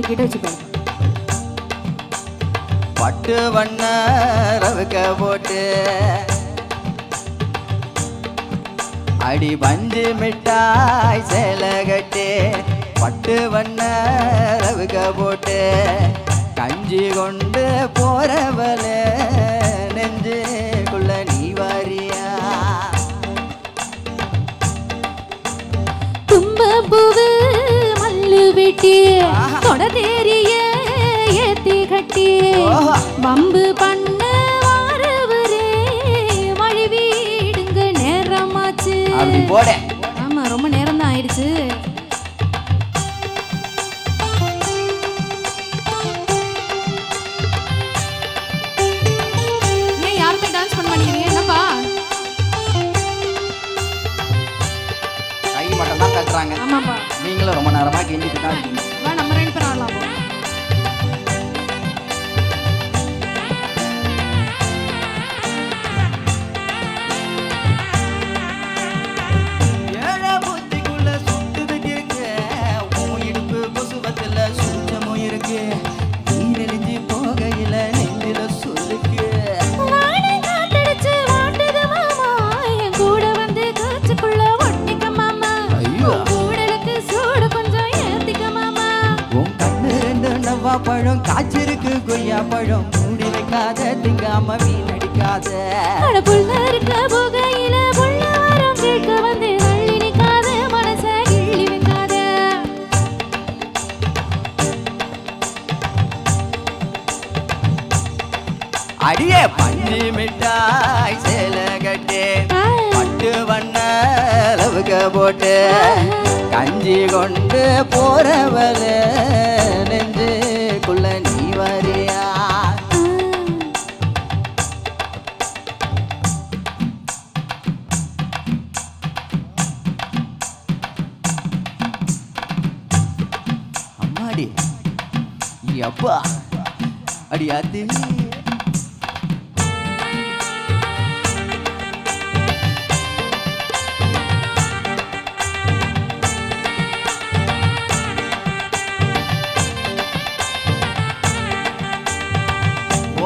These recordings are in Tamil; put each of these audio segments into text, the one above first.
கிட்ட வச்சு பாருங்க. பட்டு வண்ண ரவுக்க போட்டு அடி பஞ்சு மிட்டாய் சேலை கட்டி பட்டு வண்ண ரவுக்க போட்டு கஞ்சி கொண்டு போறவள நெஞ்சுக்குள்ள நீ வாரியா தும்பப்பூவு மல்லு வெட்டி தொடதேரிய ஏத்தி கட்டி வம்பு பண்ண வாரவரே மழை வீடுங்க நேரமாச்சு. அப்படி போட. ஆமா ரொம்ப நேரம் தான் ஆயிடுச்சு. ஏன் யாருமே டான்ஸ் பண்ண மாட்டேங்கிறீங்க? என்னப்பா கை மட்டும் தான் தட்டுறாங்க. ஆமாப்பா நீங்களும் ரொம்ப நேரமா கெஞ்சிட்டு தான் இருக்கீங்க. வா நம்ம 2 பேரும் ஆடலாம். ஏழை புத்திக்குள்ள சுட்டுது கேட்க உன் இடுப்பு புசுவத்துல சுத்தமும் இருக்கு நீ நெளிஞ்சு போகையில நெஞ்சில சொல்லுக்கு காத்தடிச்சு வாட்டுது மாமா என் கூட வந்து காச்சுக்குள்ள ஒட்டிக்க மாமா. ஐயோ கூடலுக்கு சூடு கொஞ்சம் ஏத்திக்க மாமா. உன் கண்ணு 2 நவ்வா பழம் காய்ச்சிருக்கு கொய்யா பழம் மூடி வைக்காத திங்காம வீணடிக்காத புள்ள இருக்க புகையில புள்ள வரம் கேட்க வந்து தள்ளி நிக்காத மனச கிள்ளி வைக்காத. அடியே பஞ்சு மிட்டாய் சேலை கட்டி பட்டு வண்ண லவுக்க போட்டு கஞ்சி கொண்டு போறவள நெஞ்சுக்குள்ள நீ வரியா அம்மாடி அப்பா அடியாத்தி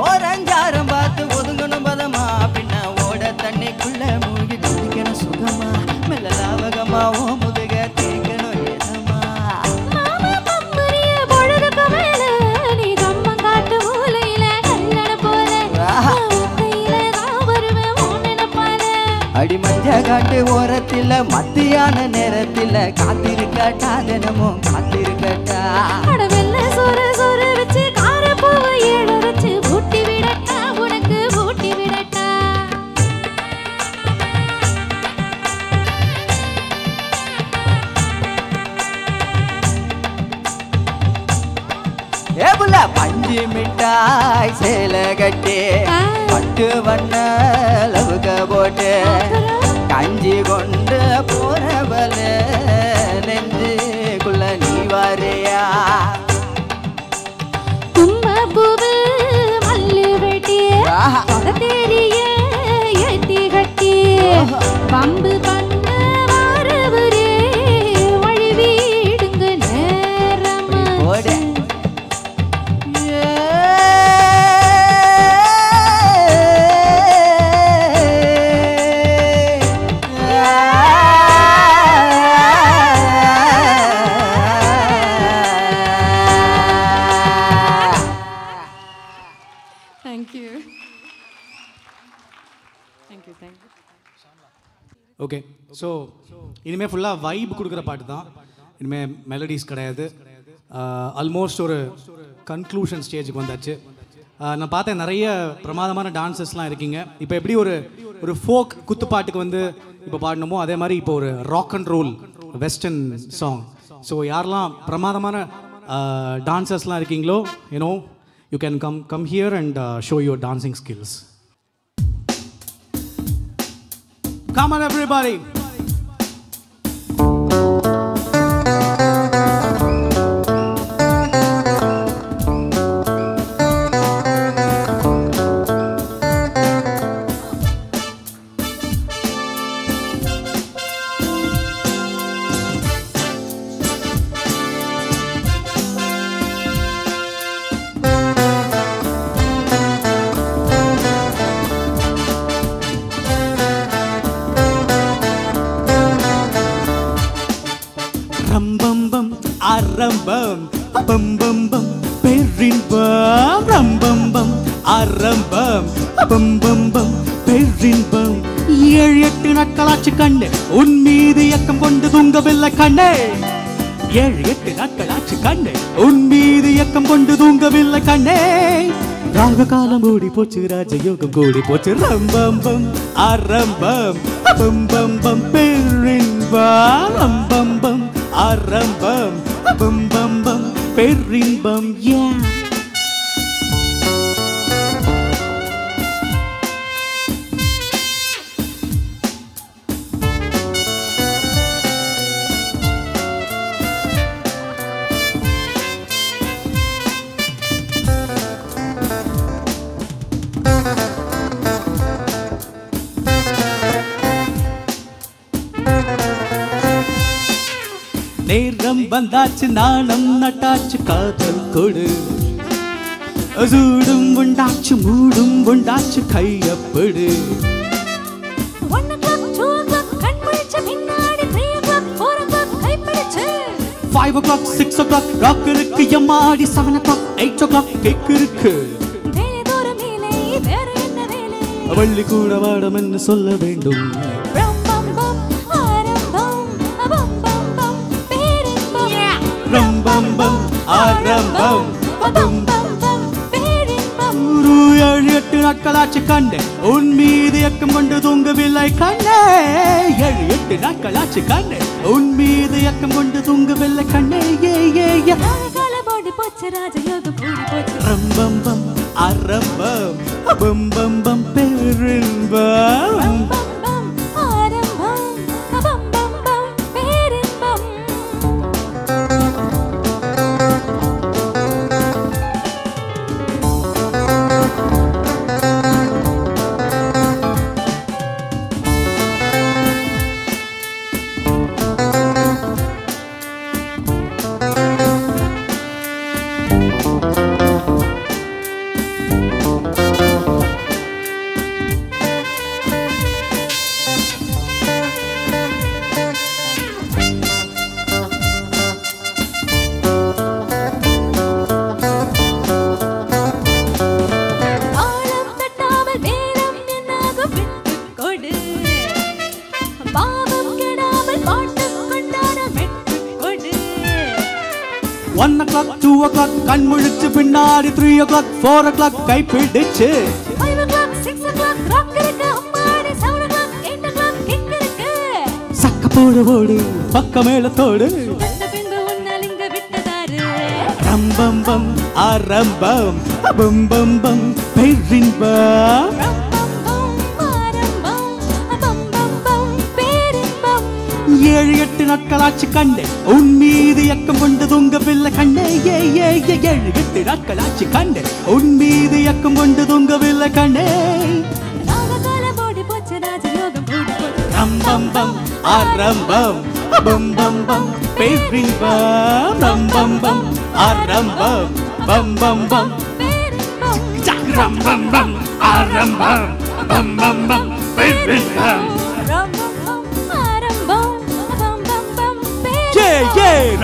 ஓரஞ்சாரம் பார்த்து ஒதுங்கணும் பதமா பின்ன ஓட தண்ணிக்குள்ள மூழ்கி குடிக்கணும் சுகமா மெல்ல லாவகமா ஓ முதுக தேக்கணும் ஏதமா மாமா பம்பரிய பொழுதுக்கு மேல நீ கம்மம் காட்டு மூலையில கல்லட போல கையில நான் வருவேன் உன் நினைப்பால. அடி மஞ்ச காட்டு ஓரத்தில மத்தியான நேரத்தில காத்திருக்கட்டா தினமும் காத்திருக்கட்டா வெள்ள சொரு சொரு வச்சு கார பூவை ஏழரைச்சு ஊட்டி விடட்டா உனக்கு ஊட்டி விடட்டா. ஏபுல பஞ்சு மிட்டாய் சேலை கட்டி பட்டு வண்ண லவுக்க போட்டு கஞ்சி கொண்டு போறவள நெஞ்சுக்குள்ள நீ வாரியா தும்பப்பூவு மல்லு வெட்டி தொடதேரிய ஏத்தி கட்டி வம்பு பண்ண வாரவரே மழை வீடுங்க நேரமாச்சு. ஓகே ஸோ இனிமேல் ஃபுல்லாக வைப் கொடுக்குற பாட்டு தான். இனிமேல் மெலடிஸ் கிடையாது. ஆல்மோஸ்ட் ஒரு கன்க்ளூஷன் ஸ்டேஜுக்கு வந்தாச்சு. நான் பார்த்தேன் நிறைய பிரமாதமான டான்சஸ்லாம் இருக்கீங்க. இப்போ எப்படி ஒரு ஃபோக் குத்துப்பாட்டுக்கு வந்து இப்போ பாடணுமோ அதே மாதிரி இப்போ ஒரு rock and roll western song. So யாரெல்லாம் பிரமாதமான டான்சர்ஸ்லாம் இருக்கீங்களோ you know you can come here and show your dancing skills. Come on everybody. ஆரம்பம் பம் பம் பம் பேரின்பம் ரம்பம் பம் ஆரம்பம் பம் பம் பம் பேரின்பம் 7-8 நாட்களாச்சு கண்ணே உன் மீது இயக்கம் கொண்டு தூங்கவில்லை கண்ணே 7-8 நாட்களாச்சு கண்ணே உன் மீது இயக்கம் கொண்டு தூங்கவில்லை கண்ணே ராக காலம் ஓடி போச்சு ராஜயோகம் கூடி போச்சு ரம்பம் பம் ஆரம்பம் பம் பம் பம் பேரின்பம் ரம்பம் பம் ஆரம்பம் பம் பம் பம் பேரின்பம் நேரம் வந்தாச்சு நாணம் நட்டாச்சு காதல் கொடு சூடும் உண்டாச்சு மூடும் உண்டாச்சு கையப்படு 1 o'clock 2 o'clock கண் முழிச்ச பின்னாடி 3 o'clock 4 o'clock கைப்பிடிச்சு 5 o'clock 6 o'clock ராக் இருக்கு எம்மாடி 7 o'clock 8 o'clock கேக் இருக்கு வேலை தோறும் வேலை வேற என்ன வேலை வள்ளி கூட வாடம் என்று சொல்ல வேண்டும் ரம்பம் பம் ஆரம்பம் பம் பம் பம் பேரின்பம் ரம்பம் பம் ஆரம்பம் பம் பம் பம் பேரின்பம் 7-8 நாட்களாச்சு கண்ணே உன் மீது இயக்கம் கொண்டு தூங்கவில்லை கண்ணே 7-8 நாட்களாச்சு கண்ணே உன் மீது இயக்கம் கொண்டு தூங்கவில்லை கண்ணே காலம் ஓடி போச்சு ராஜயோகம் கூடி போச்சு ரம்பம் பம் ஆரம்பம் பம் பம் பம் பேரின்பம் பம் பம் ஆரம்பம் பம் பம் பம் பேரின்பம் ஆழம் தட்டாமல் வேலம் என்னாகும் விட்டுக் கொடு பாவம் கெடாமல் பாட்டு கொண்டாட விட்டுக் கொடு 1 o'clock 2 o'clock கண் முழிச்சு பின்னாடி 3 o'clock 4 o'clock கைப்பிடிச்சு 5 o'clock 6 o'clock ராக் இருக்கு அம்மாடி 7 o'clock 8 o'clock கிக் இருக்கு சக்க போடு போடு பக்க மேளத்தோடு வந்த பின்பு உன்னால் இங்க விட்டதாரு ரம்பம் பம் ஆரம்பம் பம் பம் பம் பேரின்பம் ரம்பம் பம் ஆரம்பம் பம் பம் பம் பேரின்பம் 7-8 நாட்களாச்சு கண்ணே உன் மீது இயக்கம் கொண்டு தூங்கவில்லை கண்ணே 7-8 நாட்களாச்சு கண்ணே உன் மீது இயக்கம் கொண்டு தூங்கவில்லை கண்ணே ராக காலம் ஓடி போச்சு ராஜயோகம் கூடி போச்சு ரம்பம் பம் ஆரம்பம் பம் பம் பம் பேரின்பம் ரம்பம் பம் ஆரம்பம் பம் பம் பம் பேரின்பம் ரம்பம் பம் ஆரம்பம் பம் பம் பம் பேரின்பம் ரம்பம் பம் ஆரம்பம் பம் பம் பம்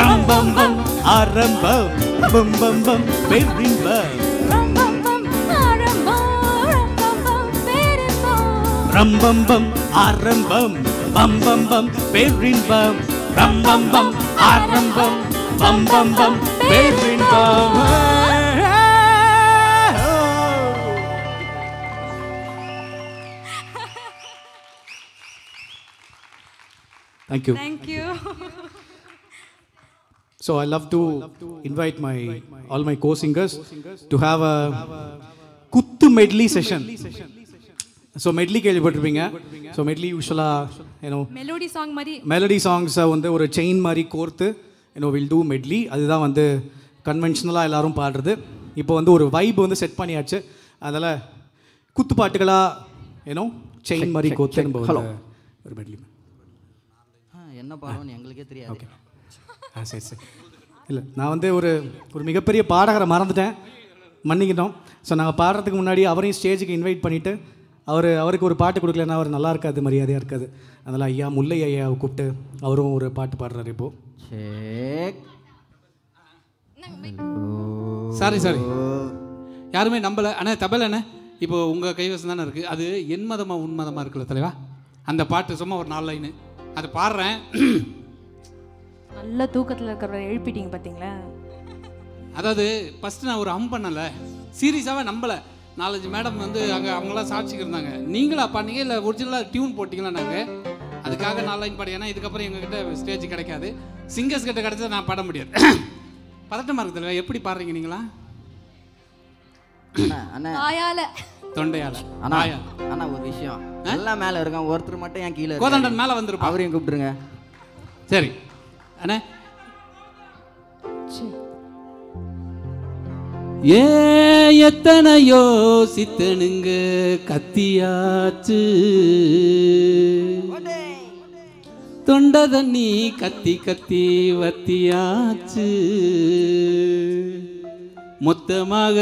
ரம்பம் பம் ஆரம்பம் பம் பம் பம் பேரின்பம் ரம்பம் பம் ஆரம்பம் ரம்பம் பம் பேரின்பம் ரம்பம் பம் ஆரம்பம் பம் பம் பம் பேரின்பம் ரம்பம் பம் ஆரம்பம் பம் பம் பம் பேரின்பம் Thank you. Thank you. So I love to invite all my co-singers to have a kuttu medley session. So medley கேள்விப்பட்டிருப்பீங்க. So medley usually melody song மாதிரி மெலடி சாங்ஸை வந்து ஒரு செயின் மாதிரி கோர்த்து we'll do medley. அதுதான் வந்து கன்வென்ஷனலாக எல்லாரும் பாடுறது. இப்போ வந்து ஒரு வைப் வந்து செட் பண்ணியாச்சு. அதில் குத்து பாட்டுகளாக செயின் மாதிரி கோர்த்து நம்ம ஒரு மெட்லி. என்ன பாடணும்னு எங்களுக்கே தெரியாது. ஓகே சரி சரி இல்லை நான் வந்து ஒரு மிகப்பெரிய பாடகரை மறந்துட்டேன், மன்னிக்கிட்டோம். ஸோ நாங்கள் பாடுறதுக்கு முன்னாடி அவரையும் ஸ்டேஜுக்கு இன்வைட் பண்ணிவிட்டு அவருக்கு ஒரு பாட்டு கொடுக்கலன்னா அவர் நல்லா இருக்காது, மரியாதையாக இருக்காது. அதனால் ஐயா முல்லை ஐயாவை கூப்பிட்டு அவரும் ஒரு பாட்டு பாடுறாரு இப்போது. சாரி யாருமே நம்பலை. அண்ணே தபல் அண்ணே இப்போ உங்கள் கைவசம் தானே இருக்குது. அது என் மதமா உன் மதமாக இருக்குல்ல தலைவா, அந்த பாட்டு சும்மா ஒரு 4 லைனு அது பாடுறேன். நல்ல தூக்கத்தில் இருக்கிற எழுப்பிட்டீங்க பார்த்தீங்களா. அதாவது ஃபஸ்ட்டு நான் ஒரு பண்ணலை, சீரியஸாகவே நம்பலை. 4-5 மேடம் வந்து அங்கே அவங்களாம் சாட்சிக்கு இருந்தாங்க. நீங்களா பண்ணீங்க இல்லை ஒரிஜினலாக டியூன் போட்டிங்களா? நாங்கள் அதுக்காக 4 லைன் பாடி, ஏன்னா இதுக்கப்புறம் எங்ககிட்ட ஸ்டேஜ் கிடைக்காது, சிங்கர்ஸ் கிட்ட கிடைச்சா நான் பாட முடியாது. பதட்டமாக இருக்குது தலைவா. எப்படி பாடுறீங்க நீங்களா? தொண்டையால. அண்ணா ஒரு விஷயம், எல்லாம் மேலே இருக்கான், ஒருத்தர் மட்டும் என் கீழே கோதண்டன் மேலே வந்துருப்பா, அவரையும் கூப்பிட்டுருங்க. சரி அண்ணே. எத்தனையோ சித்தனுங்க கத்தியாச்சு, தொண்ட தண்ணி கத்தி கத்தி வத்தியாச்சு, மொத்தமாக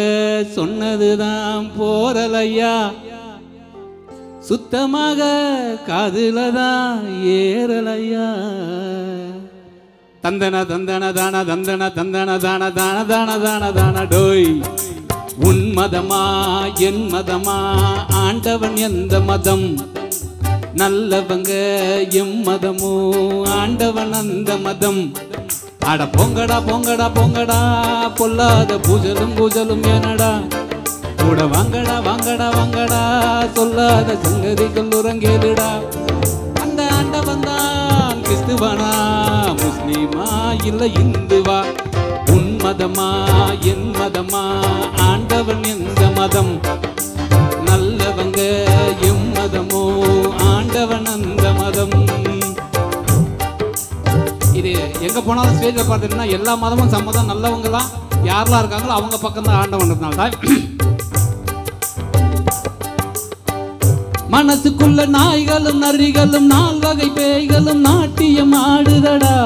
சொன்னதுதான் போரலையா, சுத்தமாக காதுல தான் ஏறலையா. தந்தன தந்தன தான தந்தன தந்தன தான தான தான தான தான டோய். உன் மதமா என் மதமா, ஆண்டவன் எந்த மதம், நல்லவங்க எம் மதமோ, ஆண்டவன் அந்த மதம். அட பொங்கடா பொங்கடா பொங்கடா, பொல்லாத பூஜலும் பூஜலும் ஏனடா, கூட வாங்கடா வாங்கடா வாங்கடா, சொல்லாத சங்கதிகள் உறங்கேடுடா. அந்த ஆண்டவன் தான் கிறிஸ்துவனா முஸ்லீமா இல்ல இந்துவா, உன் மதமா என் மதமா, ஆண்டவன் எந்த மதம், நல்லவங்க எம் மதமோ, ஆண்டவன் அந்த மதம். இது எங்க போனாலும் ஸ்டேஜில் பார்த்தீங்கன்னா எல்லா மதமும் சம்மதம், நல்லவங்களாம் யாரெல்லாம் இருக்காங்களோ அவங்க பக்கம் தான் ஆண்டவன் இருந்தால்தான். மனசுக்குள்ள நாய்களும் நரிகளும் 4 வகை பேய்களும் நாட்டியம் ஆடுதடா,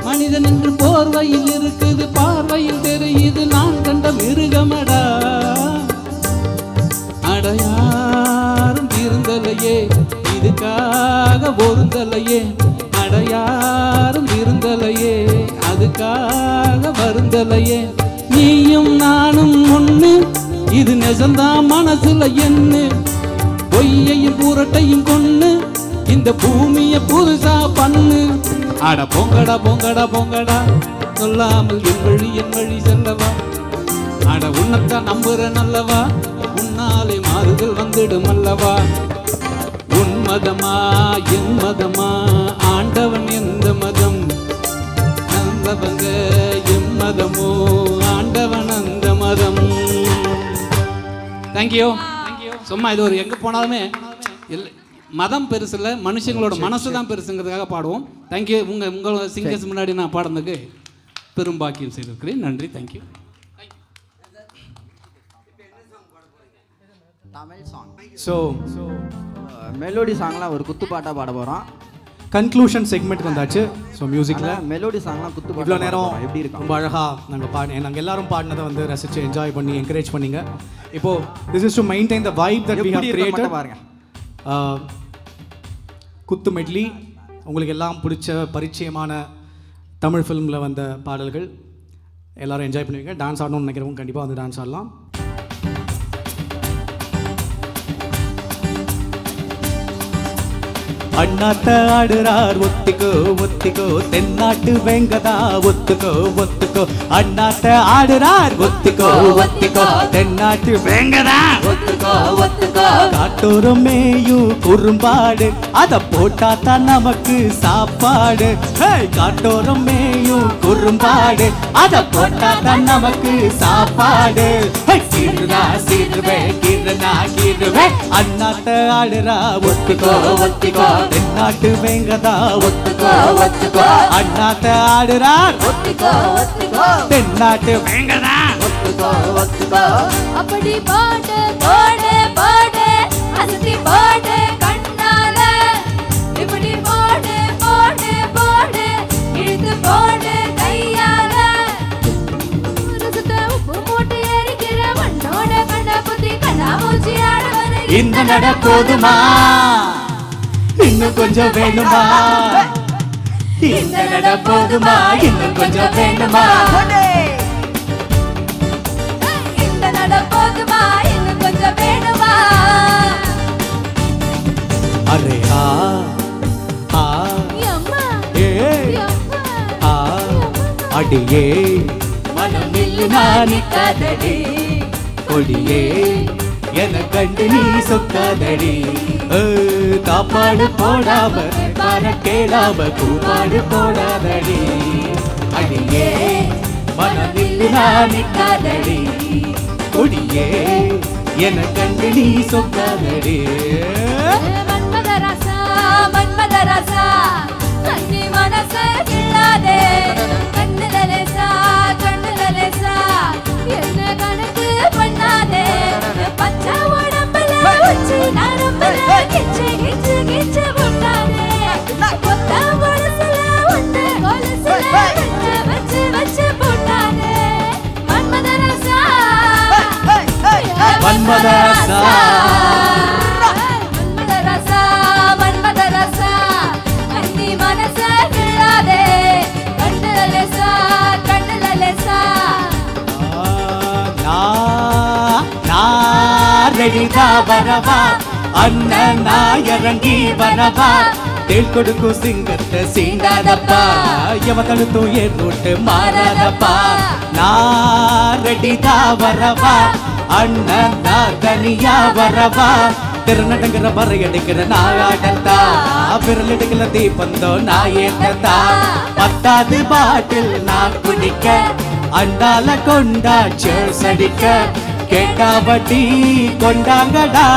மனிதன் என்று போர்வையில் இருக்குது, பார்வையில் தெரியுது நான் கண்ட மிருகமடா. அடையாரும் இருந்தலையே இதுக்காக பொருந்தலையே, அடையாரும் இருந்தலையே அதுக்காக வருந்தலையே. நீயும் நானும் ஒண்ணு, இது நெசந்தான் மனசுல என்ன, பொய்யையும் பூரட்டையும் கொன்னு இந்த பூமியை புதுசா பண்ணு. அட பொங்கடா பொங்கடா பொங்கடா, சொல்லாமல் என் வழி செல்லவா, அட உன்னத்தான் நம்புற நல்லவா, உன்னாலே மாறுதல் வந்துடும் அல்லவா. உன் மதமா என் மதமா, ஆண்டவன் எந்த மதம், நல்லவங்க எம் மதமோ, ஆண்டவன் அந்த மதம். தேங்க்யூ. சும்மா இது ஒரு எங்கே போனாலுமே மதம் பெருசு இல்லை, மனுஷங்களோட மனசு தான் பெருசுங்கிறதுக்காக பாடுவோம். தேங்க்யூ. உங்கள் சிங்கர்ஸ் முன்னாடி நான் பாடுறதுக்கு பெரும் பாக்கியம் செய்திருக்கிறேன். நன்றி. Thank you. Tamil song. So melody சாங்லாம் ஒரு குத்துப்பாட்டாக பாட போகிறோம். கன்க்ளூஷன் செக்மெண்ட் வந்தாச்சு. ஸோ மியூசிக்கில் மெலோடி சாங்லாம் குத்துப்பாட்டு இவ்வளோ நேரம் எப்படி இருக்கும், ரொம்ப அழகாக நாங்கள் எல்லாரும் பாடினதை வந்து ரசித்து என்ஜாய் பண்ணி என்கரேஜ் பண்ணிங்க. இப்போது this is to maintain the vibe that we have created. பாருங்க, குத்து மெட்லி, உங்களுக்கு எல்லாம் பிடிச்ச பரிச்சயமான தமிழ் ஃபிலிமில் வந்த பாடல்கள் எல்லோரும் என்ஜாய் பண்ணுவீங்க. டான்ஸ் ஆடணும்னு நினைக்கிறவங்க கண்டிப்பாக வந்து டான்ஸ் ஆடலாம். அண்ணாத்த ஆடுறார் ஒத்திக்கோ ஒத்திக்கோ, தென்னாட்டு வெங்கதா ஒத்துக்கோ ஒத்துக்கோ. அண்ணாத்த ஆடுறார் ஒத்திக்கோ ஒத்திக்கோ, தென்னாட்டு வெங்கதா ஒத்துக்கோ ஒத்துக்கோ. காட்டோரம் மேயும் குறும்பாடு, அத போட்டாத்தான் நமக்கு சாப்பாடு. காட்டோரம் மேயும் குறும்பாடு, அத போட்டாத்தான் நமக்கு சாப்பாடு. சீருடா சீருவே கீரனா கீருவே, அண்ணாத்த ஆடுறா ஒத்திக்கோ ஒத்திக்கோ, தென்னாட்டு வெங்கதா ஒத்துக்கோ ஒத்துக்கோ. அண்ணாத்த ஆடுறார் ஒத்திக்கோ ஒத்துக்கோ, தென்னாட்டு வெங்கதா ஒத்துக்கோ ஒத்துக்கோ. அப்படி பாடு பாடு பாடு, அசத்தி பாடு கண்ணால, இப்படி பாடு பாடு பாடு, இழுத்து பாடு கையால. உப்பு போட்டு எரிக்கிற மண்ணோட கண்ண புத்தி கண்ணாமூச்சி ஆடவன இந்த நட போதுமா, இன்னும் கொஞ்சம் வேணுமா, இந்த நட போதுமா இன்னும் கொஞ்சம் வேணுமா இந்த நட போதுமா இன்னும் கொஞ்சம் வேணுமா அரே ஆ ஆ ஏ ஆ அடியே மனம் நில்லு நான் நிக்காதடி கொடியே என கண்டு நீ சொக்காதடி தாப்பாடு போடாம பார கேளாம கூப்பாடு போடாதடி அடியே மனம் நில்லு நான் நிக்காதடி கொடியே என கண்டு நீ சொக்காதடி மன்மதராசா மன்மதராசா கண்ணி மனச கிள்ளாதே கண்ணுல லேசா என்ன கணக்கு பண்ணாதே பச்சை உடம்புல உச்சி நரம்புல கிச்சு கிச்சு கிச்சு போட்டாதே கொத்த கொலுசுல உன்ன கொலுசுல வச்சு வச்சு போட்டாதே மன்மதராசா மன்மதராசா மன்மதராசா மன்மதராசா கண்ணி மனச கிள்ளாதே கண்ணுல லேசா ரெடிதா வரவா அண்ணன் நான் இறங்கி வரவா தேள் கொடுக்கும் சிங்கத்தை சீண்டாதப்பா எவ தடுத்தும் ஏன் நோட்டு மாறாதப்பா நான் ரெடிதா வரவா அண்ணன் நான் தனியா வரவா திறனடங்கிற மறையடிக்கிற நாயாடத்தா விரல் எடுக்கல தீபந்தோ நான் ஏற்றத்தா பத்தாது பாட்டில் நான் குடிக்க அண்டால கொண்டா சேர்ஸ் அடிக்க கேட்டாவட்டி கொண்டாங்கடா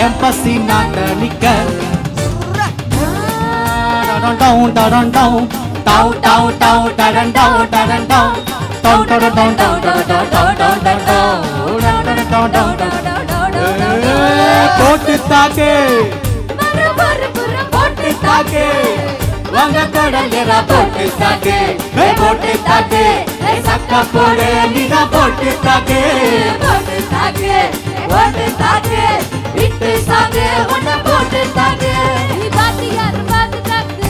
என் பசி நான் நிக்க down down down down down down down down down down down down down down போட்டு தாக்கே போட்டு தாக்கே வாங்க கடலரா போட்டு தாக்கே போட்டு தாக்கே சக்கா போடு நீதா போட்டு தாக்கே போட்டு தாக்கே போட்டு தாக்கே விட்டு சாக்கு உன்னை போட்டு தாக்கே நீ பாத்து யாரு பாத்து தாக்கு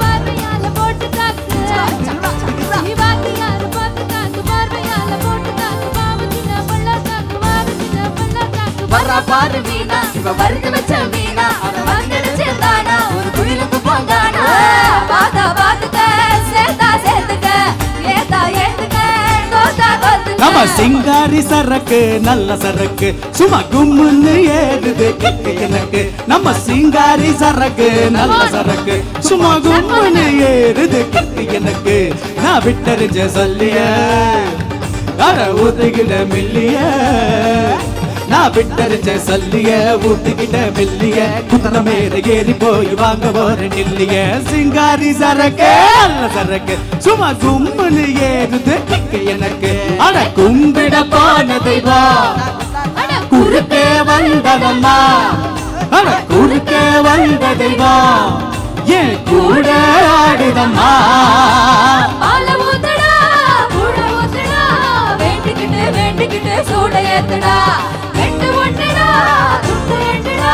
பார்வையால போட்டு தாக்கு நீ பாத்து யாரு பாத்து தாக்கு பார்வையால போட்டு தாக்கு பாவத்தின பள்ள தாக்கு வாரத்தின பள்ள தாக்கு வர்றா பாரு மீனா இவ வறுத்து வச்ச மீனா அவ வந்துடுச்சு தானா ஒரு குழிலுக்கு போங்கானா பாதா பாத்துக்க சேர்த்தா சேர்த்துக்க ஏதா ஏத்துக்க கோதா கோத்துக்க நம்ம சிங்காரி சரக்கு நல்ல சரக்கு சும்மா கும்முன்னு ஏறுது கிக்கு எனக்கு நம்ம சிங்காரி சரக்கு நல்ல சரக்கு சும்மா கும்முன்னு ஏறுது கிக்கு எனக்கு நான் விட்டறிஞ்ச சொல்லிய அட ஊத்துக்கிட்ட மில்லிய நான் விட்டறிஞ்ச சொல்லிய ஊத்துக்கிட்ட மில்லிய குத்தன மேல ஏறி போய் வாங்க போற நில்லிய சிங்காரி சரக்கு நல்ல சரக்கு சும்மா கும்முன்னு ஏறுது கிக்கு எனக்கு அட கும்பிட போனதை வா குறுக்கே வந்ததம்மா அட குறுக்கே வந்ததை வா ஏன் கூட ஆடுதம்மா பால ஊத்துடா கூட ஊத்துடா வேண்டிக்கிட்டு வேண்டிக்கிட்டு சூட ஏத்துடா வெட்டு ஒண்ணுடா துண்டு ரெண்டுடா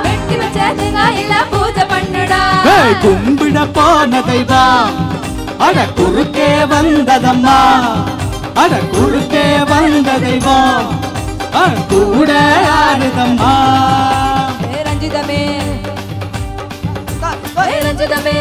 வெட்டி வச்ச தேங்காயில பூஜை பண்ணுடா கும்பிட போனதை வா அட குறுக்கே வந்ததம்மா அட குறுக்கே வந்ததை வா கூட ஆடுதம்மா ரஞ்சிதமே ரஞ்சிதமே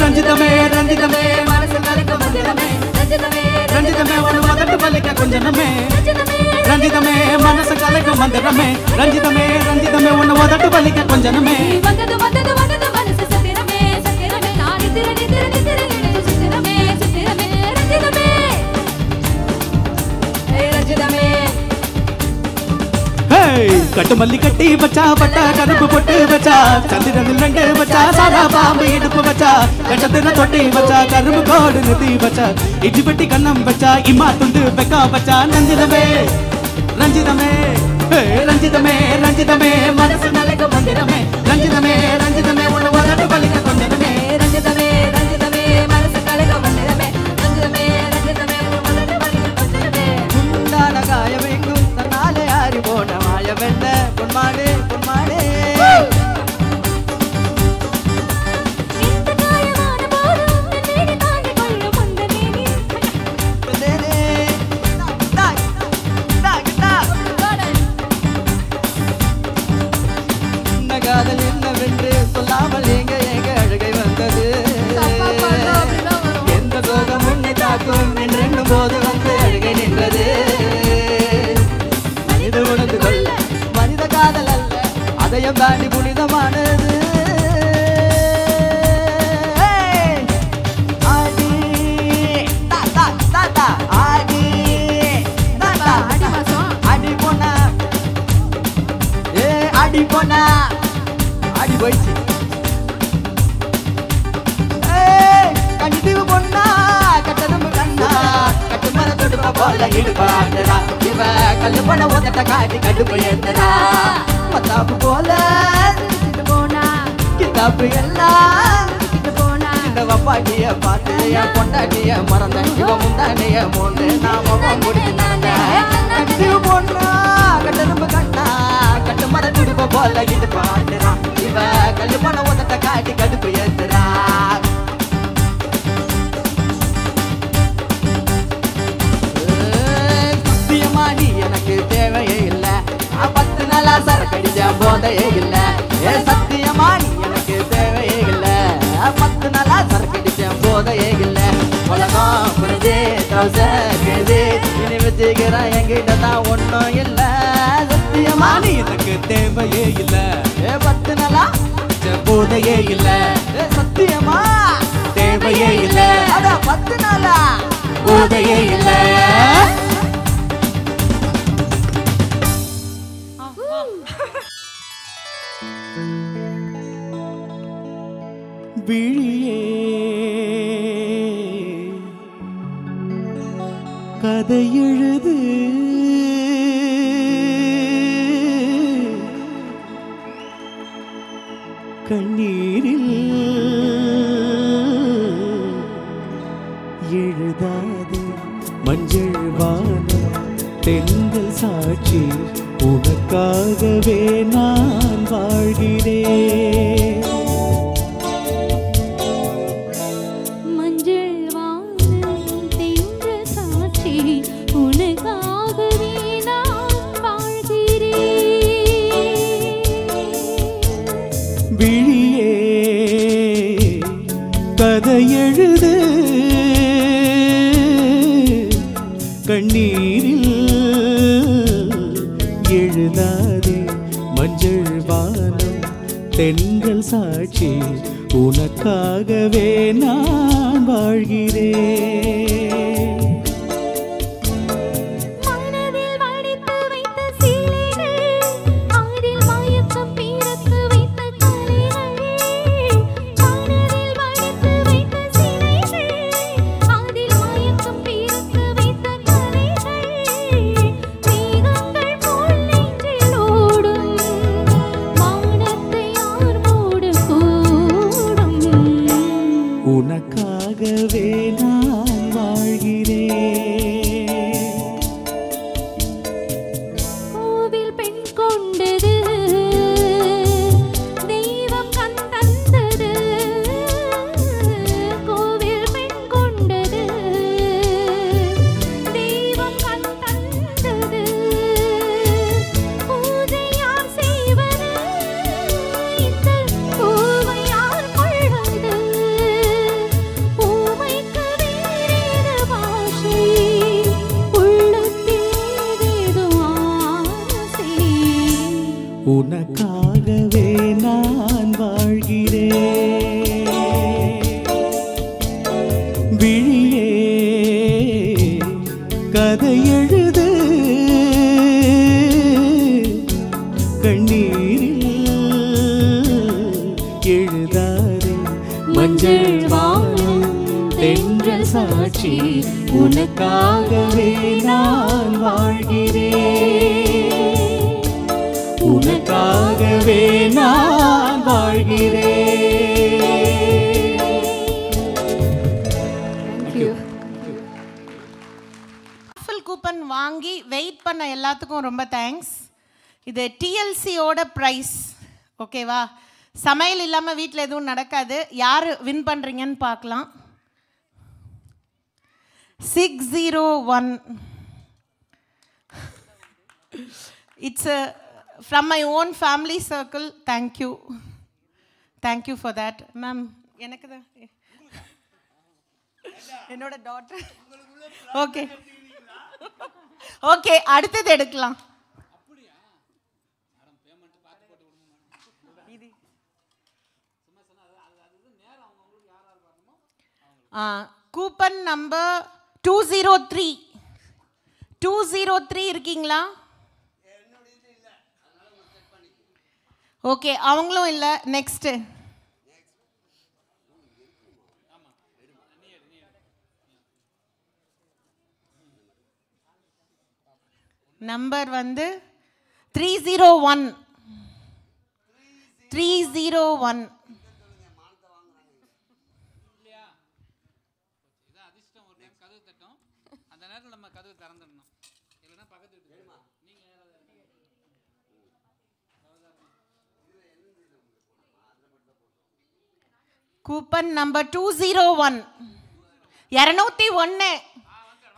ரஞ்சிதமே ரஞ்சிதமே மனசு கலக்க மந்திரமே ரஞ்சிதமே ரஞ்சிதமே ஒரு மதட்டு பலிக்க கொஞ்சனமே ரஞ்சிதமே ரஞ்சிதமே மனசு கலக்க மந்திரமே ரஞ்சிதமே ரஞ்சிதமே ஒன்னு மதட்டு பலிக்க கொஞ்சனமே வந்தது வந்தது வந்தது மனசு சத்திரமே சத்திரமே நான் நித்திர நித்திர நித்திர நினைச்சு சித்திரமே சித்திரமே ரஞ்சிதமே ரஞ்சிதமே கட்டு மல்லி கட்டி வச்சா பட்டா கருப்பு பொட்டு வச்சா சந்திரனில் ரெண்டு வச்சா சாதா பாம்பு இடுப்பு வச்சா கட்டத்தின தொட்டி வச்சா கரும்பு கோடு நிறுத்தி வச்சா இட்லி பெட்டி கண்ணம் வச்சா இம்மா துண்டு வெக்கா வச்சா ரஞ்சிதமே ரஞ்சிதமே ரஞ்சிதமே ரஞ்சிதமே மனசு நலக்க மந்திரமே ரஞ்சிதமே ரஞ்சிதமே உன்னை வளர்ந்து பலிக்க கொஞ்சமே ரஞ்சிதமே ரஞ்சிதமே மனசு கலக்க மந்திரமே ரஞ்சிதமே ரஞ்சிதமே வளர்ந்து பலிக்க கொஞ்சமே உண்டான காயமெங்கும் தன்னாலே ஆறி போன மாய வெண்ண பொன்மாடு பொன்மாடு காதல் என்னவென்று சொல்லாமல் எங்க அழுகை வந்தது எந்த சோகம் உன்னை தாக்கும் என்றென்னும் போது வந்து அழுகை நின்றது மனித உணர்ந்து கொள்ள மனித காதல் அல்ல அதையும் தாண்டி புனிதமானது அடி போனா அடி போயிடுச்சு கண்டிவு பொண்ணா கட்டணம் கண்ணா கட்டு மர தொடுப்ப போல இடுபாடுறா இவ கல்லு பண்ண ஒத்த காட்டி கடுப்பு ஏத்துறா மத்தாப்பு போல போனா கித்தாப்பு எல்லாம் போனா இந்த வப்பாட்டிய பார்த்து என் பொண்டாட்டிய மறந்த இவ முந்தானிய மூன்று நாம முடிச்சு நடந்த கண்டிவு பொண்ணா கட்டணம் கண்ணா கட்டு மர தொடுப்ப போல இடுபாடுறா இவ கல்லு பண்ண ஒத்த காட்டி கடுப்பு ஏத்துறா சத்தியமாடி எனக்கு தேவையே இல்ல 10 நாளா சரக்கடிச்ச போதையே இல்ல சத்தியமாடி எனக்கு தேவையே இல்ல 10 நாளா சரக்கடிச்ச போதையே இல்ல உலகம் புரிஞ்சு கேது இனி வச்சுக்கிறேன் என்கிட்ட தான் ஒன்றும் இல்ல சத்தியமாடி எனக்கு தேவையே இல்ல 10 நாளா போதையே இல்ல சத்தியமா தேவையே இல்ல அட 10 நாளா போதையே இல்ல விழியே கதை எழுது கண்ணீரில் எழுதாது மஞ்சள் வானம் தென்றல் சாட்சி உனக்காகவே நான் வாழ்கிறேன் மஞ்சள் வானம் தென்றல் சாட்சி உனக்காகவே நான் வாழ்கிறேன் விழியே கதை எழுது கண்ணீரில் எழுதாதே மஞ்சள் வானம் தென்றல் சாட்சி உனக்காகவே நான் வாழ்கிறேன் மனதில் வடித்து வைத்த சீலைகள் அதில் மயக்கம் பீரத்து வைத்த கலைகள் மனதில் வடித்து வைத்த சீலைகள் அதில் மயக்கம் பீரத்து வைத்த கலைகள் மேகங்கள் போல் நெஞ்சில் ஓடும் வானத்தை யார் மூடக்கூடும் உனக்காகவே நான் வாழ்கிறேன் கோவில் பெண் கொண்டது தெய்வம் கண் தந்தது கோவில் பெண் கொண்டது தெய்வம் கண் தந்தது பூஜை யார் செய்வது இந்த பூவை யார் கொள்வது பூவைக்கு வேறேது பாஷை உள்ளத்தில் ஏதேதோ ஆசை உனக்காகவே நான் வாழ்கிறேன் விழியே கதை எழுது கண்ணீரில் எழுதாதே மஞ்சள் வானம் தென்றல் சாட்சி உனக்காகவே நான் வாழ்கிறேன் உனக்காகவே நான் வாழ்கிறேன் ராஃபல் கூப்பன் வாங்கி வெயிட் பண்ண எல்லாத்துக்கும் ரொம்ப தேங்க்ஸ். இது டிஎல்சியோட ப்ரைஸ், ஓகேவா? சமையல் இல்லாமல் வீட்டில் எதுவும் நடக்காது. யார் வின் பண்ணுறீங்கன்னு பார்க்கலாம். 601. It's from my own family circle, thank you. Thank you for that. Ma'am, எனக்கு தான் என்னோட டாட்டர். ஓகே ஓகே, அடுத்தது எடுக்கலாம். கூப்பன் நம்பர் 203 இருக்கீங்களா? ஓகே, அவங்களும் இல்லை. நெக்ஸ்ட் நம்பர் வந்து 301. Coupon number 201. 201.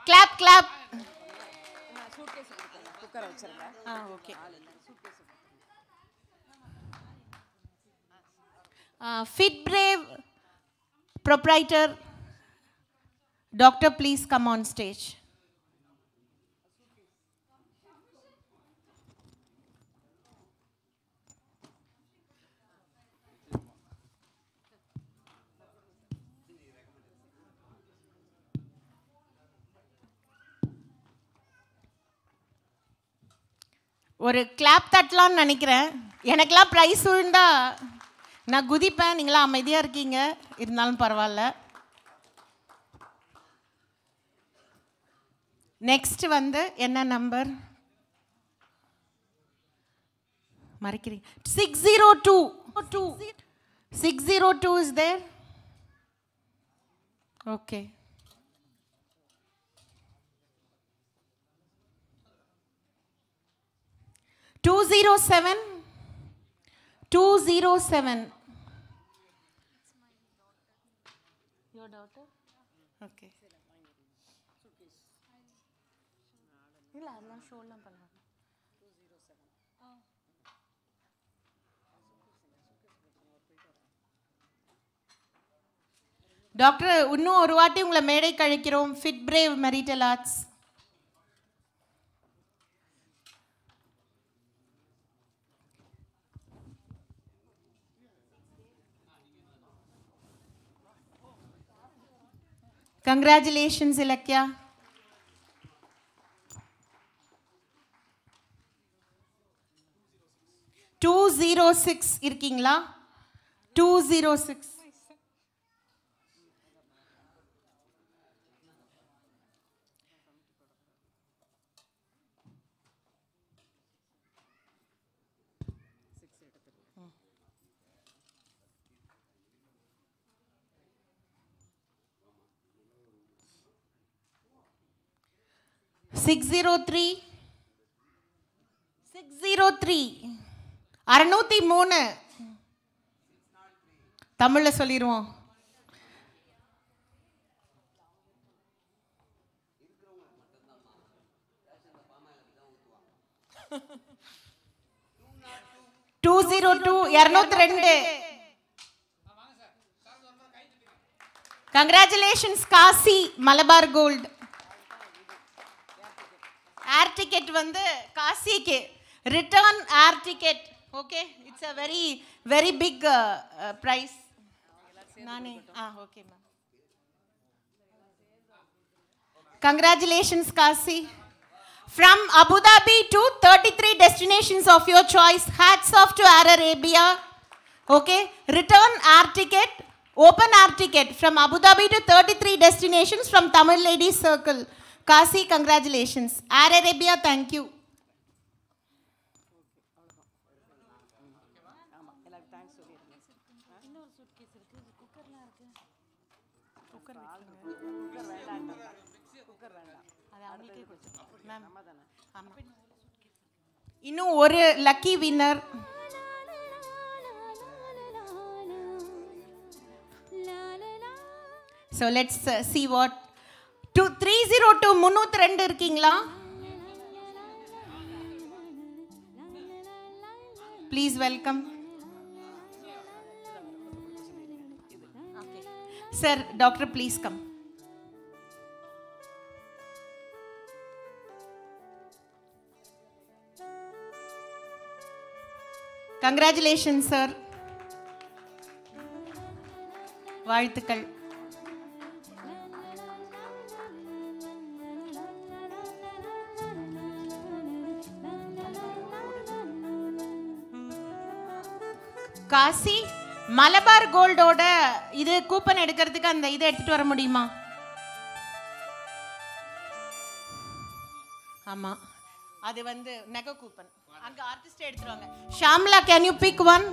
Clap clap. Okay. Fit Brave proprietor, doctor, please come on stage. ஒரு கிளாப் தட்டலாம்னு நினைக்கிறேன். எனக்கெல்லாம் ப்ரைஸ் விழுந்தா நான் குதிப்பேன். நீங்களாம் அமைதியாக இருக்கீங்க, இருந்தாலும் பரவாயில்ல. நெக்ஸ்ட் வந்து என்ன number மறைக்கிறீங்க? 602 is there? Okay. 207. Your daughter? Okay. இல்ல அதெல்லாம் ஷோலாம் பண்ணலாம். டாக்டர், இன்னும் ஒரு வாட்டி உங்களை மேடை கழிக்கிறோம். Fit brave marital arts. Congratulations, Ilakya. $206 இருக்கீங்களா? 206. $603. 603. தமிழ்ல சொல்லிடுவோம். Congratulations, Kasi, Malabar Gold. Air ticket வந்து காசிக்கு return air ticket. Okay, it's a very big price. நானே okay ma'am. Congratulations, Kasi. From Abu Dhabi to 33 destinations of your choice. Hats off to Air Arabia. Okay, return air ticket, open air ticket from Abu Dhabi to 33 destinations from Tamil Ladies Circle. Kasi, congratulations. Air Arabia, thank you. இன்னும் ஒரு lucky winner. So let's see what 302 இருக்கீங்களா? Please welcome. Sir, doctor please come. Congratulation sir. வாழ்த்துக்கள். காசி, மலபார் கோல்டோட இது கூப்பன் எடுக்கிறதுக்கு அந்த இதை எடுத்துட்டு வர முடியுமா? ஆமா, அது வந்து நெகோ கூப்பன். அங்க ஆர்டிஸ்ட் எடுத்துருவாங்க. Shamla, can you pick one?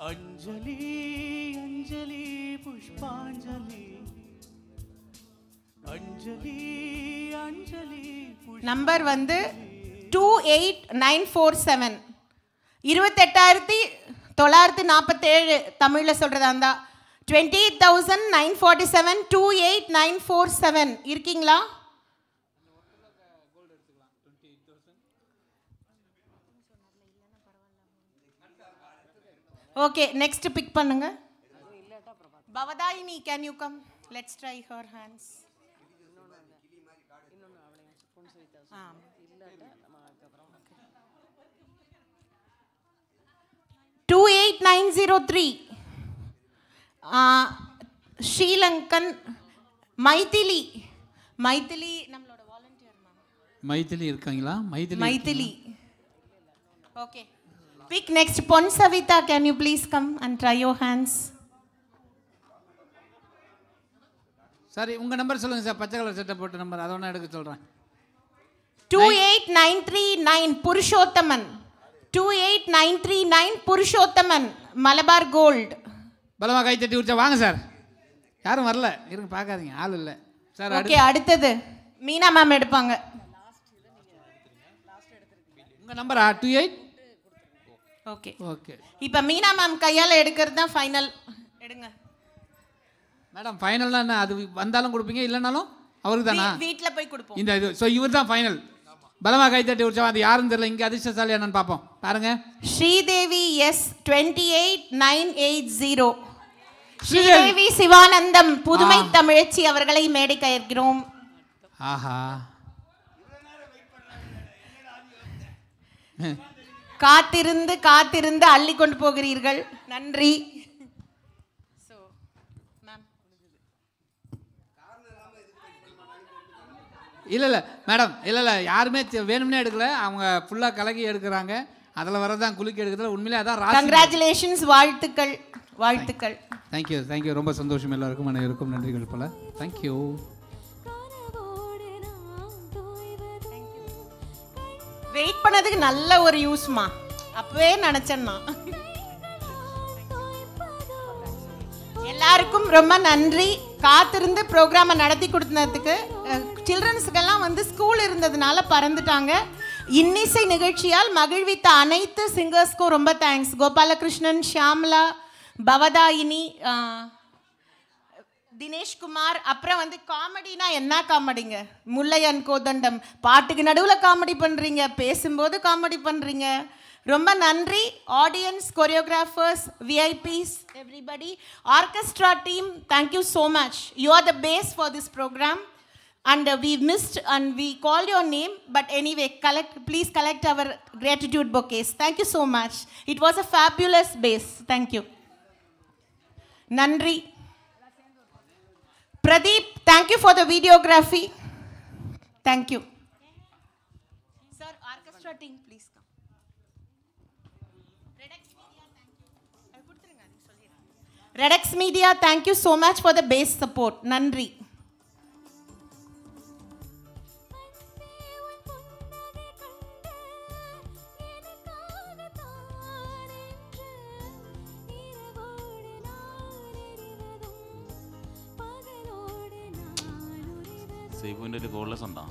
Anjali Anjali புஷ்பாஞ்சலி அஞ்சலி அஞ்சலி. நம்பர் வந்து 28947. 28,947 தமிழ்ல சொல்றதா இருந்தா 28,947 28947. இருக்கீங்களா? ஓகே, நெக்ஸ்ட் பிக் பண்ணுங்க. Bhavadhayini, can you come? Let's try her hands. 28903 Sri Lankan Maithili. Maithili நம்மளோட வாலண்டியர் மேம். மைதிலி இருக்காங்களா? Maithili. Okay, pick next. Pon Savitha, can you please come and try your hands. சரி, உங்க நம்பர் சொல்லுங்க சார். பச்சை கலர் சட்டை போட்ட நம்பர், அதை ஒன்று எடுக்க சொல்றேன். 28939 புருஷோத்தமன். 28939 புருஷோத்தமன், மலபார் கோல்ட். பலமா கை தட்டி உச்சா வாங்க சார். யாரும் வரல, இருங்க, பார்க்காதீங்க, ஆள் இல்லை சார். ஓகே, அடுத்தது மீனா மேம் எடுப்பாங்க. உங்க நம்பரா? 28. ஓகே ஓகே, இப்போ மீனா மேம் கையால் எடுக்கிறது தான் ஃபைனல். எடுங்க மேடம். ஃபைனல்னா என்ன? அது வந்தாலும் கொடுப்பீங்க, இல்லைனாலும் அவருக்கு தானா? வீட்டில் போய் கொடுப்போம் இந்த இது. ஸோ இவர் தான் ஃபைனல். பலமா கை தட்டி உற்சவம். அது யாருன்னு தெரியல. இங்கே அதிர்ஷ்டசாலி என்னன்னு பார்ப்போம். பாருங்க, ஸ்ரீதேவி எஸ் 28980. ஸ்ரீதேவி சிவானந்தம், புதுமை தமிழச்சி அவர்களை மேடை கயற்கிறோம். ஆஹா, காத்திருந்து காத்திருந்து அள்ளி கொண்டு போகிறீர்கள். நன்றி. இல்லை மேடம், இல்லை யாருமே வேணும்னே எடுக்கல. அவங்க ஃபுல்லாக கலகி எடுக்கிறாங்க. அதில் வரதான் குலுக்கி எடுக்கிறதுல உண்மையிலே அதான் ராசி. கங்க்ராச்சுலேஷன்ஸ், வாழ்த்துக்கள் வாழ்த்துக்கள். தேங்க்யூ. ரொம்ப சந்தோஷம். எல்லாருக்கும் அனைவருக்கும் நன்றிகள் போல. தேங்க்யூ. வெயிட் பண்ணதுக்கு நல்ல ஒரு யூஸ்மா. அப்பவே நினைச்சேன்னா. எல்லாருக்கும் ரொம்ப நன்றி. காத்திருந்து ப்ரோக்ராமை நடத்தி கொடுத்ததுக்கு. சில்ட்ரன்ஸுக்கெல்லாம் வந்து ஸ்கூல் இருந்ததுனால பறந்துட்டாங்க. இன்னிசை நிகழ்ச்சியால் மகிழ்வித்த அனைத்து சிங்கர்ஸ்க்கும் ரொம்ப தேங்க்ஸ். கோபாலகிருஷ்ணன், ஷியாமலா, பவதாயினி, தினேஷ்குமார். அப்புறம் வந்து காமெடினா என்ன காமெடிங்க? முல்லையன் கோதண்டம் பாட்டுக்கு நடுவில் காமெடி பண்ணுறீங்க, பேசும்போது காமெடி பண்ணுறீங்க. ரொம்ப நன்றி. Audience, choreographers, VIPs, everybody, orchestra team, thank you so much. You are the base for this programme. And we missed and we called your name, but anyway, please collect our gratitude bouquets. Thank you so much. It was a fabulous base. Thank you. Nandri. Pradeep, thank you for the videography. Thank you. Sir, orchestra team, please come. Redex Media, thank you so much for the base support. Nandri. സേഫിൻ്റെ ഒരു കോൾലെസ് ഉണ്ടോ?